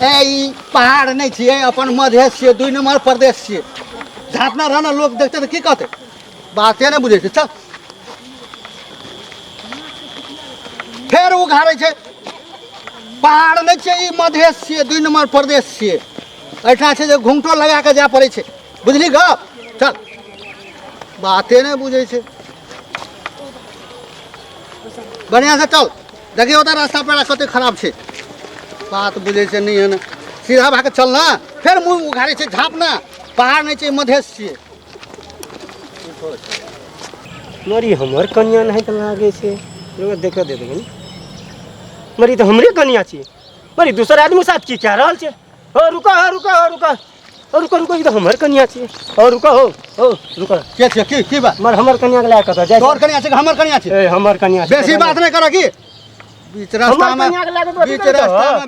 ए पहाड़ नहीं छे, अपन मधेश छे, 2 नंबर प्रदेश छे। झापना रहना लोग देखते तो की कहते, बाते नहीं बुझे। चल फिर उघारे छे, पहाड़ नहीं छे, ई मधेश छे, 2 नंबर प्रदेश छे। ऐठा छे जे घूंघटो लगा के जा पड़े छे, बुझली ग। चल बाते नहीं बुझे छे, बढ़िया से चल। देखिए उधर रास्ता पेड़ा कते खराब छे, बात बुझे छे नहीं है ना। सीधा भाग चल ना, फिर मुंह उघारे छे। झापना पहाड़ नहीं छे, मधेश छे। मरी हमर कन्या नहीं तो लागे छे, लोग देख दे देबे। मरी तो हमरे कन्या छे, मरी दूसरा आदमी साथ की क्या रहल छे। हो रुका हो रुका हो रुका हो रुका रुका, ई तो हमर कन्या छे। हो रुका हो रुका। के छे की बात? मर हमर कन्या के लायक कत जाय। तोर कन्या छे कि हमर कन्या छे? ए हमर कन्या छे। बेसी बात नहीं करो की बीच रास्ता में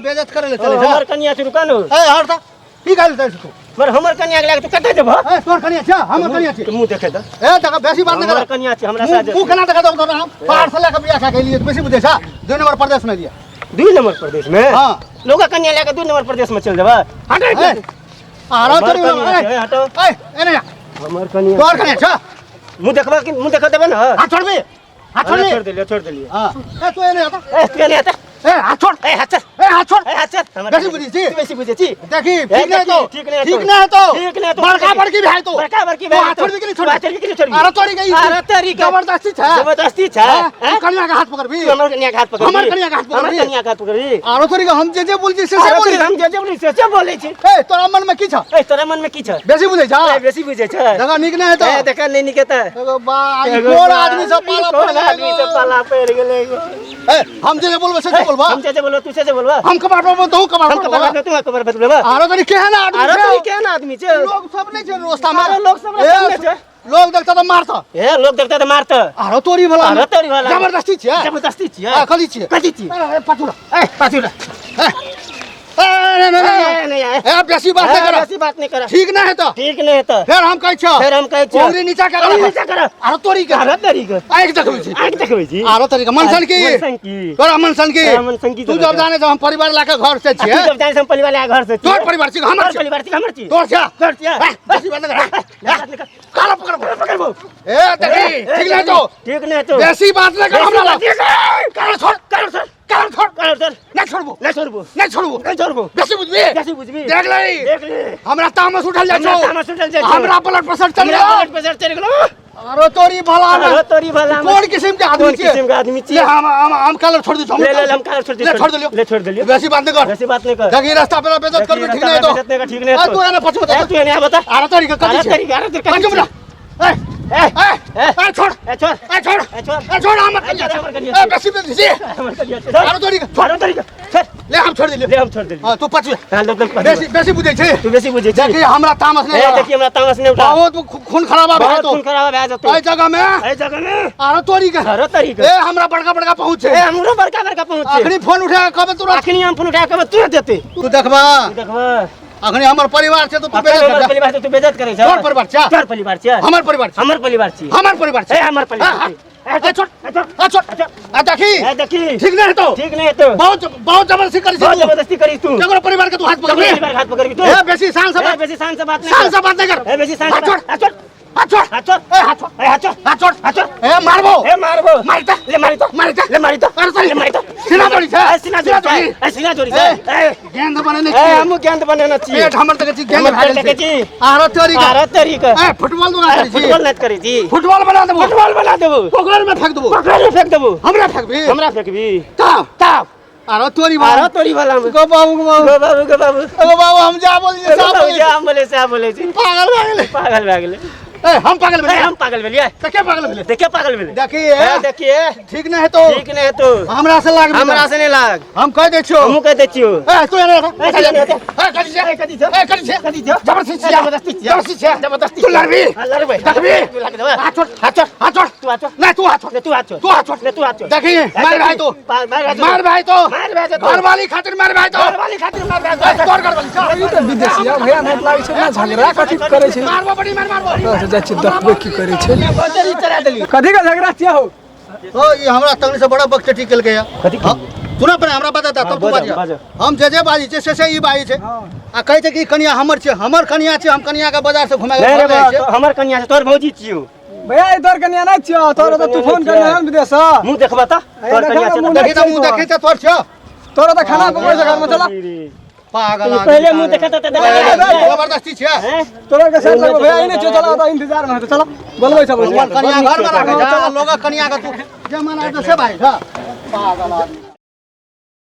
बेइज्जत करे ले चले। हमर कन्या छे, रुका न। ए हट त की गाल दे तू? मर हमर कन्या के लायक तू कत देबो? ए तोर कन्या छे, हमर कन्या छे। मुंह देखे द। ए तका बेसी बात नहीं कर। हमर कन्या छे, हमरा साथ। तू केना देखा दो हम पहाड़ से लेके बियाह के लिए बेसी बुझे छा। 2 नंबर प्रदेश में दिया। 2 नंबर प्रदेश में? हां लोग कन्या लेके 2 नंबर प्रदेश में चल जाबा। हट आरो तोरी हटो। ए एने हमर कन्या तोर कन्या छा। मुंह देखबा कि मुंह देख देबे न। हाथ छोड़ बे, हाथ छोड़ ले। छोड़ दिलिए। हां ए तू एने आता। ए तू एने आता। ए हाथ छोड़, ए हाथ छोड़, ए हाथ छोड़। ए हाथ छोड़। बेसी बुझी छी, बेसी बुझे छी। देखी ठीक नहीं तो, ठीक नहीं ठीक नहीं तो, ठीक नहीं तो बड़का बड़की भाई तो, बड़का बड़की भाई। हाथ छोड़ के नहीं छोड़। हाथ छोड़ के नहीं छोड़। अरे तोरी गई, अरे तोरी गई। जबरदस्ती छा, जबरदस्ती छा। तू कन्या का हाथ पकड़ भी। हमर कन्या का हाथ पकड़। हमर कन्या का हाथ पकड़। हमर कन्या का हाथ पकड़। अरे तोरी का हम जे बोल छी से बोल। हम जे बोली से बोले छी। ए तोरा मन में की छा? ए तोरा मन में की छ? बेसी बुझे छा, बेसी बुझे छ। देखा निक नहीं है तो। ए देखा नहीं निकता। एगो बा कोन आदमी सब पाला पड़ कोन आदमी सब पाला पड़ गेले। ए हम जे बोलबे से बोलबा। हम जे बोलबो तू से बोलबा। हम कबाड़ में तो कबाड़ हम कबाड़ में तू कबाड़ में बोलबा। अरे तोरी केहन आदमी अरे छे? तोरी केहन आदमी छे? लोग सब नहीं छे रास्ता में। अरे लोग सब रास्ता में छे। लोग देखता तो मारता। ए लोग देखता तो मारता। अरे तोरी भला। अरे तोरी भला। जबरदस्ती छे, जबरदस्ती छे। हां कली छे, कथी छी? अरे पाछुड़ा। ए पाछुड़ा। नहीं ए बेसी बात नहीं कर। बेसी बात नहीं कर। ठीक नहीं है तो, ठीक नहीं है तो फिर हम कहै छ, फिर हम कहै छ उंगली नीचा कर। नीचा कर। अरे तोरी के, अरे तोरी के आइक देखबै छी, आइक देखबै छी। अरे तोरी के मनसन की, मनसन की। तोरा मनसन की, मनसन की। तू जब जाने हम परिवार लाके घर से छिए। तू जब जाने हम परिवार लाके घर से। तोर परिवार छी, हमर छी। परिवार छी, हमर छी। तोर छ, तोर छी। बेसी बात नहीं कर। काला पकड़बो। ए देखी ठीक ठीक नहीं तो, ठीक नहीं तो बेसी बात नहीं कर हमरा लग। काला छोड़, कर सर, काला छोड़, कर सर। नहीं छोड़बो, नहीं छोड़बो, नहीं छोड़बो, नहीं छोड़बो। बेसी बुझबी, कैसे बुझबी? देख ले, देख ले। हमरा तामस उठल जाय हमरा छौ, तामस उठल जाय छौ। हमरा ब्लड प्रेशर चल हमरा गयो। ब्लड प्रेशर चढ़ गेलो। अरे तोरी भला में, अरे तोरी भला में। कौन किस्म के आदमी कौन छी? किस्म के आदमी छी? ले हम कालर छोड़ दी छौ। ले हम कालर छोड़ दी। ले छोड़ दिलियो, ले छोड़ दिलियो। बेसी बात नहीं कर। वैसी बात नहीं कर। देखी रास्ता पे बेइज्जत कर ठीक नहीं तो। बेइज्जत नहीं कर, ठीक नहीं आ तो। तू एने पछो बता। तू एने बता। अरे तोरी के अरे कथि तोरी छी? अरे तेरे पंजो बता। ए ए छोड़, ए छोड़, ए छोड़, ए छोड़, ए छोड़ हमर कन्या। हमर कन्या। ए बेसी बेसी छी। हमर कन्या। अरे तोरी के अरे तोरी छोड़। ले हम छोड़ दिलियो। ले हम छोड़ दिलियो। हां तू पछो। हां लोग बेसी बेसी बुझै छी। तू बेसी बुझे छी। देखी हमरा तामस नहीं ए आ। देखिए हमरा तामस नहीं उठा। बहुत खून खराब है बहुत तो। खून खराब है जातो। ए जगह में, ए जगह में। अरे तोरी के, अरे तोरी के। ए हमरा बड़का बड़का पहुंच ए छे। हमरो बड़का बड़का पहुंच छे। अखनी फोन उठा कबे तुरंत। अखनी हम फोन उठा के तुरंत देते। तू देखबा, देखबा अखनी हमर परिवार छे तो तू बेइज्जत हमर कर। परिवार से तू बेइज्जत करे छ। तोर परिवार छे, तोर परिवार छ। हमर परिवार छे, हमर परिवार छी। हमर परिवार छे। ए हमर परिवार छी। ए छोड़, ए छोड़, आ देखी ए देखी ठीक नहीं है तो। ठीक नहीं है तो बहुत बहुत जबरदस्ती करी बहुत छी। जबरदस्ती करी तू। तेरे परिवार के तू हाथ पकड़ ले। परिवार हाथ पकड़ के तू। ए बेसी शान से ए बात, बेसी शान से बात नहीं शान से बात नहीं कर। ए बेसी शान हाथ से छोड़, हाथ छोड़, हाथ छोड़, हाथ छोड़। ए हाथ छोड़, ए हाथ छोड़, हाथ छोड़, हाथ छोड़। ए मारबो, ए मारबो, मारता, ले मारी तो, मारता, ले मारी तो, अरे ले मारी तो। सीना जोड़ी छे, ए सीना जोड़ी, ए सीना जोड़ी से। ए गेंद बने नहीं ए छी। हम गेंद बनाना चाहिए। पेट हमर तक छी, गेंद हमर भागल पेट छी। तक छी। अरे तोरी के, अरे तोरी के। ए फुटबॉल दुआ करी छी। फुटबॉल मैच करी थी। फुटबॉल बना देबो, फुटबॉल बना देबो। पोखर में फेंक देबो, पकड़ के फेंक देबो। हमरा फेंकबी, हमरा फेंकबी। ताव ताप। अरे तोरी अरे बात तोरी वाला में। गो बाबू गो बाबू गो बाबू, गो बाबू। गो बाबू हम जा बोल जे साहब बोल हम बोले से आप बोले छी। पागल हो गेले। पागल हो गेले। ए हम पागल ए भेले, हम पागल भेलिए। तो क्या पागल भेले? देखिए पागल भेले। देखिए ए देखिए ठीक नहीं है तो ठीक नहीं है तो हमरा से लाग, हमरा से नहीं लाग। हम कह दे छियो। हमहू कह दे छियो। ए तू एने रह, ए चल नहीं होते। ए कथि छे, कथी छ? ए कथि छे, कथी छ? जबरदस्ती छे, जबरदस्ती छ। जबरदस्ती छे, जबरदस्ती। तू लड़बी, लड़बे। देखबी, तू लग देबे। हाथ छोड़, हाथ छोड़, हाथ छोड़, तू हाथ छोड़। नहीं तू हाथ छोड़, ले तू हाथ छोड़। तू हाथ छोड़, ले तू हाथ छोड़। देखिए मार भाई तो, मार भाई तो। मार भाई तो, मार भाई तो। घर वाली खातिर मार भाई तो, घर वाली खातिर मार भाई तो। तोर घर वाली छा। ई त विदेशिया भैया नेट लागै छै ना झगड़ा कथि करे छै मारबो बड़ी मार मारबो। बस जाइ छै देखबै की करे छै बतरी चला देली। कथि का झगड़ा छिया हो ओ ये हमरा तंगनी से बड़ा बकचटी केल गया। कथी हाँ, सुन पड़े हमरा बता तब तू बाजऽ, बाजऽ। बाज हम जे बाजी छै से ई बाजी छै आ कहै छै कि कनिया हमर छै हमर कनिया छै हम कनिया के बाजार से घुमा नहीं रे बा, के तो हमर कन्या छै तोर भौजी छियो भैया ई तोर कन्या नहीं छियो तोर तो तूफान कन्या है विदेश से मुंह देखबा त तोर देखा कन्या ना छै मुँह त देखि त मुंह देखि त तोर छ तोर तो खाना पकावे से घर में चला पागल आदमी पहले मुंह देखा त जबरदस्ती छै तोर के साथ लगो भैया इने चो चला तो इंतजार में है तो चला बोलबै सब कनिया घर में राखे जा लोग कनिया के तू जमाना से भाई छ पागल आदमी